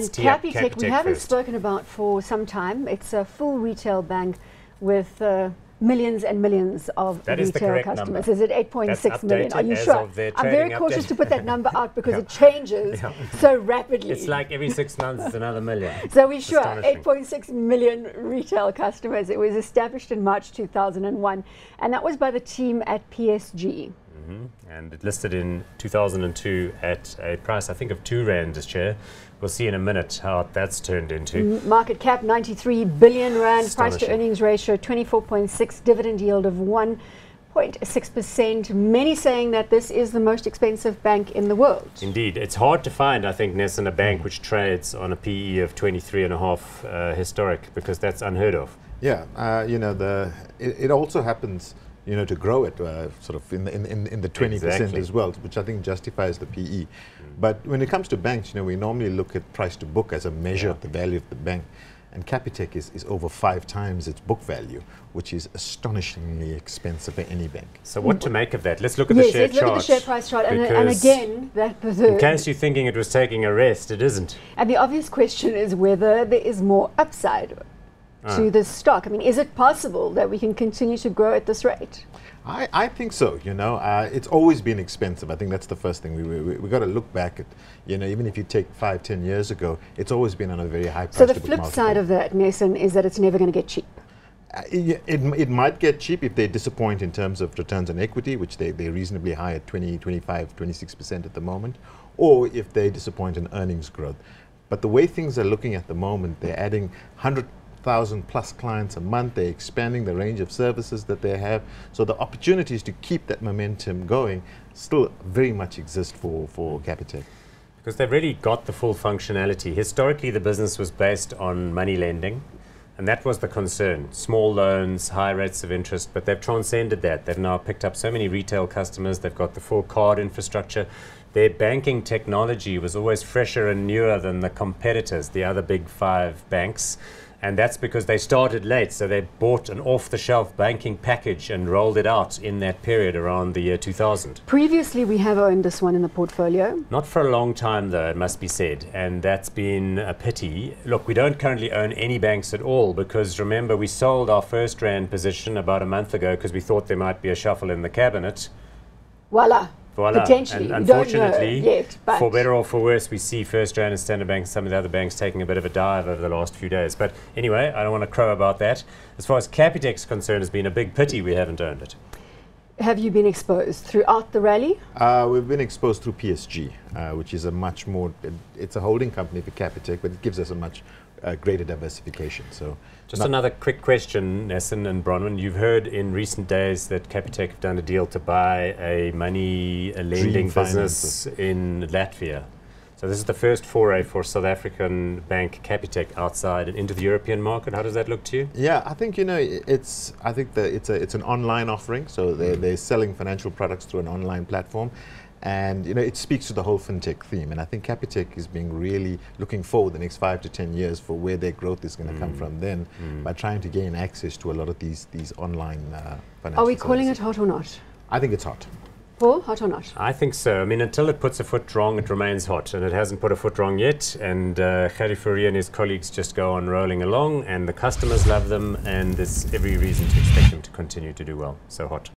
Capitec we haven't spoken about for some time. It's a full retail bank with millions and millions of retail customers. Is it 8.6 million? Are you sure? I'm very cautious to put that number out because it changes so rapidly. It's like every 6 months it's another million. So we're sure 8.6 million retail customers. It was established in March 2001, and that was by the team at PSG. And it listed in 2002 at a price, I think, of R2 a share. We'll see in a minute how that's turned into. Market cap 93 billion rand, price to earnings ratio 24.6, dividend yield of 1.6%. Many saying that this is the most expensive bank in the world. Indeed. It's hard to find, I think, Nesan, a bank which trades on a PE of 23.5 historic, because that's unheard of. Yeah, you know, it also happens, you know, to grow it sort of in the 20% as well, which I think justifies the PE. But when it comes to banks, you know, we normally look at price to book as a measure of the value of the bank. And Capitec is over 5 times its book value, which is astonishingly expensive for any bank. So what to make of that? Let's look at the share chart. Let's look at the share price chart. And again, in case you're thinking it was taking a rest, it isn't. And the obvious question is whether there is more upside to this stock. I mean, is it possible that we can continue to grow at this rate? I think so. You know, it's always been expensive. I think that's the first thing. We got to look back at, you know, even if you take 5-10 years ago, it's always been on a very high price. So the flip side of that, Nesan, is that it's never going to get cheap. It might get cheap if they disappoint in terms of returns on equity, which they're reasonably high at 20, 25, 26% at the moment, or if they disappoint in earnings growth. But the way things are looking at the moment, they're adding 100,000 plus clients a month. They're expanding the range of services that they have. So the opportunities to keep that momentum going still very much exist for Capitec. Because they've really got the full functionality. Historically, the business was based on money lending, and that was the concern. Small loans, high rates of interest, but they've transcended that. They've now picked up so many retail customers. They've got the full card infrastructure. Their banking technology was always fresher and newer than the competitors, the other big 5 banks. And that's because they started late, so they bought an off-the-shelf banking package and rolled it out in that period around the year 2000. Previously, we have owned this one in the portfolio. Not for a long time, though, it must be said, and that's been a pity. Look, we don't currently own any banks at all, because remember, we sold our first rand position about a month ago because we thought there might be a shuffle in the cabinet. Voila. Potentially, and unfortunately, yet, for better or for worse, we see First Rand and Standard Bank, some of the other banks taking a bit of a dive over the last few days. But anyway, I don't want to crow about that. As far as Capitec's concerned, it's been a big pity we haven't owned it. Have you been exposed throughout the rally? We've been exposed through PSG, which is a much more, it's a holding company for Capitec, but it gives us a much greater diversification. So, just another quick question, Nesan and Bronwyn. You've heard in recent days that Capitec have done a deal to buy a lending business in Latvia. So this is the first foray for South African bank Capitec outside and into the European market. How does that look to you? Yeah, I think, you know, it's an online offering. So they're selling financial products through an online platform. And, you know, it speaks to the whole fintech theme. And I think Capitec is being really looking forward the next 5 to 10 years for where their growth is going to come from then, by trying to gain access to a lot of these online financial Are we calling it hot or not? I think it's hot. Paul, hot or not? I think so. I mean, until it puts a foot wrong, it remains hot. And it hasn't put a foot wrong yet. And Gerrie Fourie and his colleagues just go on rolling along. And the customers love them. And there's every reason to expect them to continue to do well. So hot.